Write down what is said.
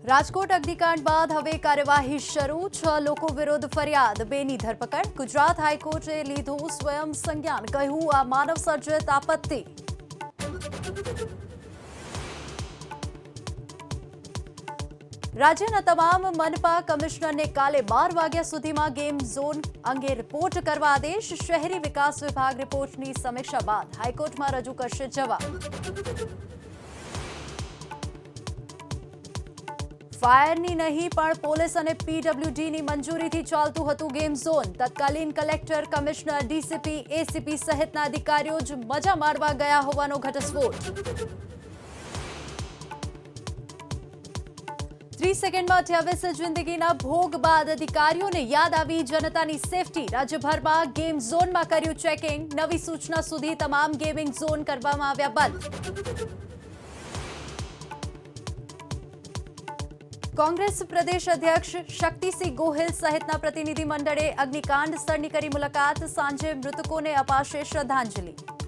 રાજકોટ અગ્નિકાંડ બાદ હવે કાર્યવાહી શરૂ 6 લોકો વિરુદ્ધ ફરિયાદ 2ની ધરપકડ ગુજરાત હાઈકોર્ટે લીધું સ્વયં સંજ્ઞાન કહ્યું આ માનવ સર્જિત આપત્તિ રાજ્યના તમામ મનપા કમિશનરને કાલે 12 વાગ્યા સુધીમાં ગેમ ઝોન અંગે રિપોર્ટ કરવા આદેશ શહેરી વિકાસ વિભાગ રિપોર્ટની સમીક્ષા બાદ હાઈકોર્ટમાં રજૂ કરશે જવાબ ફાયરની નહીં પણ પોલીસ અને પીડબ્લ્યુડીની મંજૂરીથી ચાલતું હતું ગેમ ઝોન તત્કાલીન કલેક્ટર કમિશનર ડીસીપી એસીપી સહિતના અધિકારીઓ જ મજા મારવા ગયા હોવાનો ઘટસ્ફોટ 30 સેકન્ડમાં 28 જિંદગીના ભોગ બાદ અધિકારીઓને યાદ આવી જનતાની સેફટી રાજ્યભરમાં ગેમ ઝોનમાં કર્યું ચેકિંગ નવી સૂચના સુધી તમામ ગેમિંગ ઝોન કરવામાં આવ્યા બંધ કોંગ્રેસ પ્રદેશ અધ્યક્ષ શક્તિસિંહ ગોહિલ સહિતના પ્રતિનિધિ મંડળે અગ્નિકાંડ સ્થળની કરી મુલાકાત સાંજે મૃતકોને અપાશે શ્રદ્ધાંજલિ